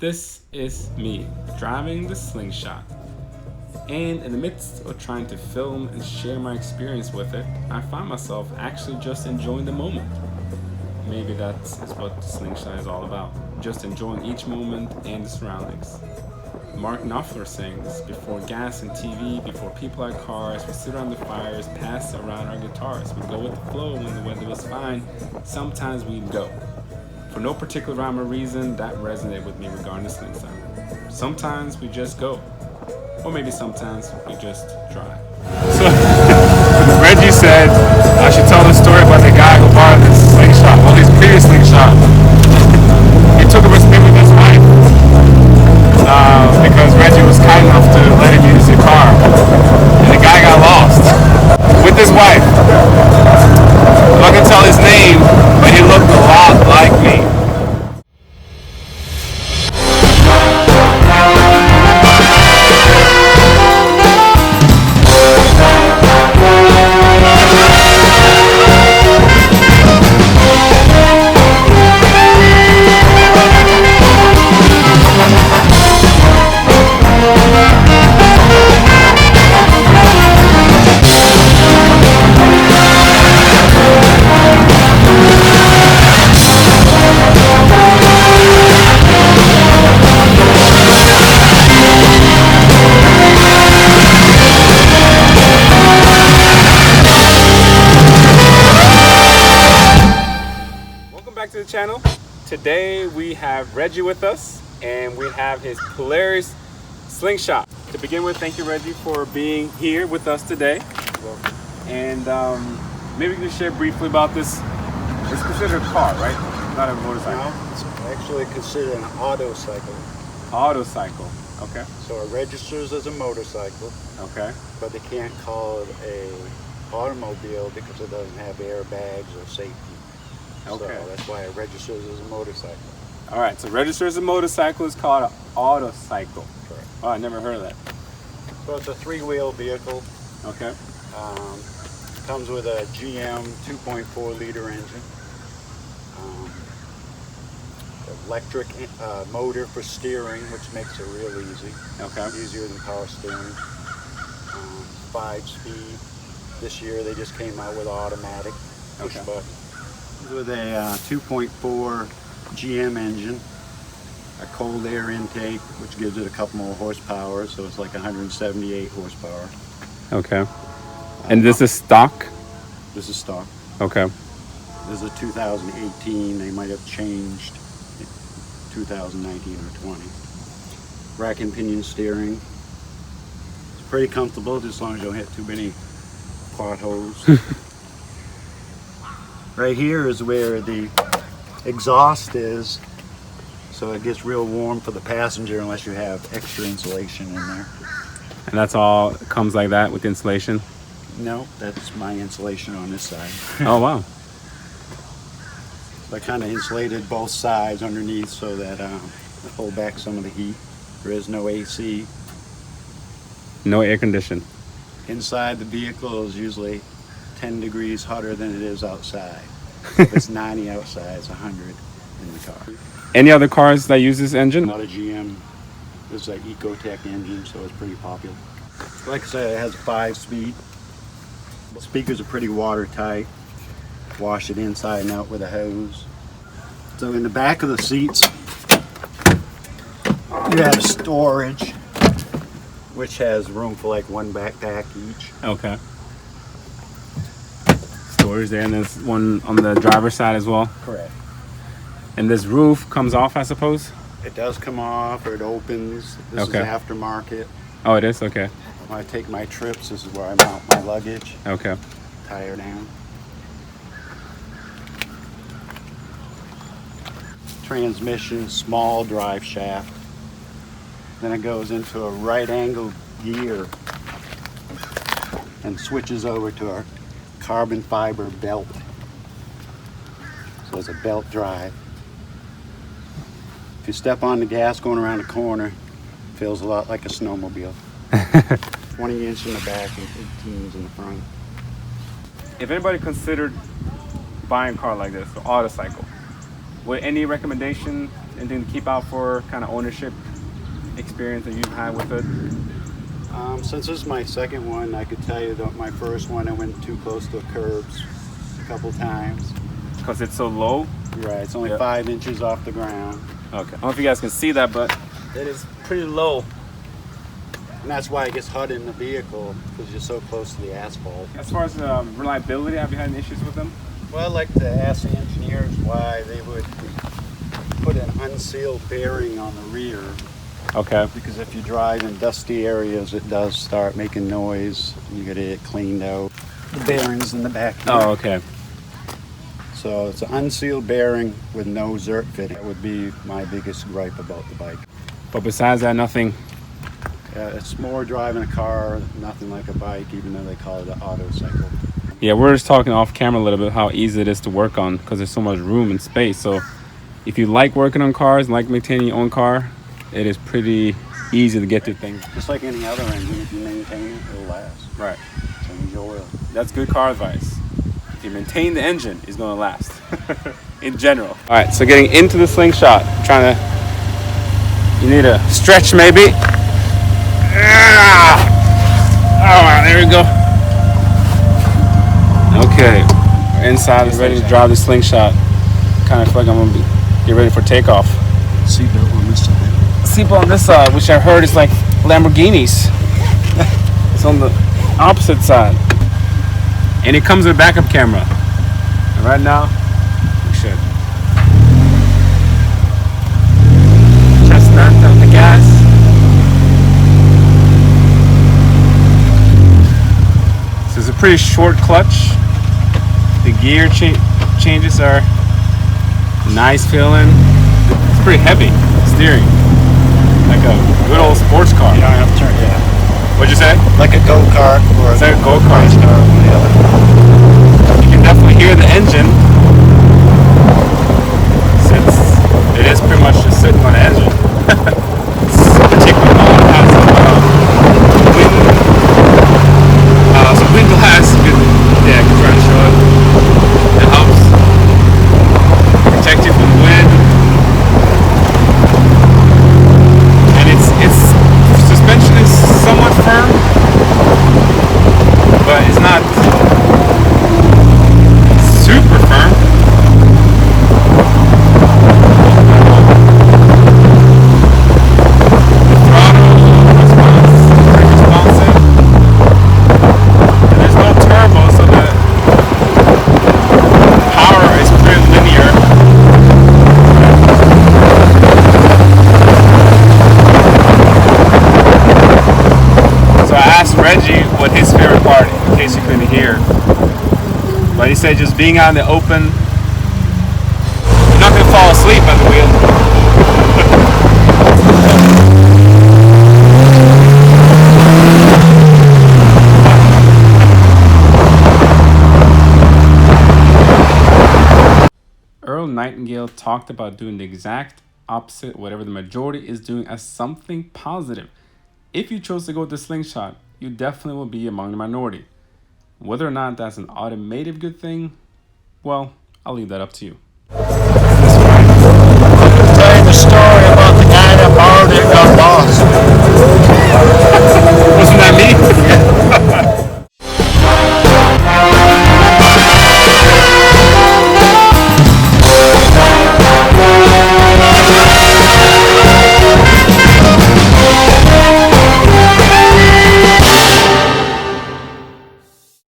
This is me driving the Slingshot, and in the midst of trying to film and share my experience with it, I find myself actually just enjoying the moment. Maybe that's what the Slingshot is all about, just enjoying each moment and the surroundings. Mark Knopfler saying this: before gas and TV, before people had cars, we sit around the fires, pass around our guitars. We go with the flow when the weather was fine. Sometimes we'd go. For no particular rhyme or reason, that resonated with me regarding the Slingshot. Sometimes we just go. Or maybe sometimes we just drive. So, Reggie said I should tell the story about the guy who bought this slingshot, well, his previous slingshot. He took it with him with his wife because Reggie was kind enough to let him use the car. And the guy got lost with his wife. I'm not going to tell his name, but he looked a lot like me. Back to the channel. Today we have Reggie with us, and we have his Polaris Slingshot. To begin with, thank you, Reggie, for being here with us today. You're welcome. And maybe you can share briefly about this. It's considered a car, right? Not a motorcycle. No, it's actually considered an autocycle. Autocycle. Okay. So it registers as a motorcycle, Okay. but they can't call it a automobile because it doesn't have airbags or safety. Okay. So that's why it registers as a motorcycle. All right. So registered as a motorcycle is called an autocycle. Correct. Oh, I never heard of that. So it's a three-wheel vehicle. Okay. Comes with a GM 2.4 liter engine. Electric motor for steering, which makes it real easy. Okay. Easier than power steering. 5-speed. This year they just came out with automatic push Okay. button. With a 2.4 GM engine, a cold air intake, which gives it a couple more horsepower, so it's like 178 horsepower. Okay. And this is stock? This is stock. Okay. This is a 2018. They might have changed 2019 or 20. Rack and pinion steering. It's pretty comfortable, just as long as you don't hit too many potholes. Right here is where the exhaust is, so it gets real warm for the passenger unless you have extra insulation in there. And that's all comes like that with insulation? No, that's my insulation on this side. Oh, wow. So I kind of insulated both sides underneath so that I hold back some of the heat. There is no AC. No air condition. Inside the vehicle is usually 10 degrees hotter than it is outside. If it's 90 outside, it's 100 in the car. Any other cars that use this engine? Not a GM. This is an Ecotech engine, so it's pretty popular. Like I said, it has a 5-speed. The speakers are pretty watertight. Wash it inside and out with a hose. So in the back of the seats, you have storage, which has room for like one backpack each. Okay. Storage there, and there's one on the driver's side as well. Correct. And this roof comes off, I suppose? It does come off, or it opens. This Okay. is aftermarket. Oh, it is? Okay. When I take my trips, this is where I mount my luggage. Okay. Tie her down. Transmission, small drive shaft. Then it goes into a right angle gear and switches over to our carbon fiber belt. So it's a belt drive. If you step on the gas going around the corner, it feels a lot like a snowmobile. 20-inch in the back and 18s in the front. If anybody considered buying a car like this, an autocycle, would any recommendation Anything to keep out for kind of ownership experience that you've had with it? Since this is my second one, I could tell you that my first one I went too close to curbs a couple times. Because it's so low? Right, it's only Yep. 5 inches off the ground. Okay. I don't know if you guys can see that, but it is pretty low. And that's why it gets hot in the vehicle, because you're so close to the asphalt. As far as reliability, have you had any issues with them? Well, I'd like to ask the engineers why they would put an unsealed bearing on the rear. Okay. Because if you drive in dusty areas, it does start making noise. You gotta get it cleaned out. The bearings in the back here. Oh, okay. So it's an unsealed bearing with no zerk fitting. That would be my biggest gripe about the bike. But besides that, nothing. It's more driving a car, nothing like a bike, even though they call it an auto cycle. Yeah, we're just talking off camera a little bit how easy it is to work on because there's so much room and space. So if you like working on cars, like maintaining your own car, it is pretty easy to get to things. Just like any other engine, if you maintain it, it'll last. Right. Change your oil. That's good car advice. If you maintain the engine, it's going to last in general. All right, so getting into the slingshot, you need a stretch maybe. Oh, there we go. Okay, we're inside and ready to drive the slingshot. Kind of feel like I'm going to get ready for takeoff. Seatbelt on this side. Seatbelt on this side, which I heard is like Lamborghinis. It's on the opposite side. And it comes with a backup camera. And right now, we should. Just start on the gas. So it's a pretty short clutch. The gear changes are nice feeling. It's pretty heavy steering. Like a good old sports car. You don't have to turn, yeah. What'd you say? Like a go-kart or It's like a go-kart. race car, one or the other. You can definitely hear the engine. It is pretty much just sitting on the engine. This particular model has some wind glass. Yeah, I can try to show it. It helps protect you from wind. And its suspension is somewhat firm, but it's not super firm. The throttle response is pretty responsive. And there's no turbo, so the power is pretty linear. So I asked Reggie what his favorite part, in case you couldn't hear. But he said just being out in the open, you're not going to fall asleep at the wheel. Earl Nightingale talked about doing the exact opposite, whatever the majority is doing, as something positive. If you chose to go with the slingshot, you definitely will be among the minority. Whether or not that's an automotive good thing, well, I'll leave that up to you.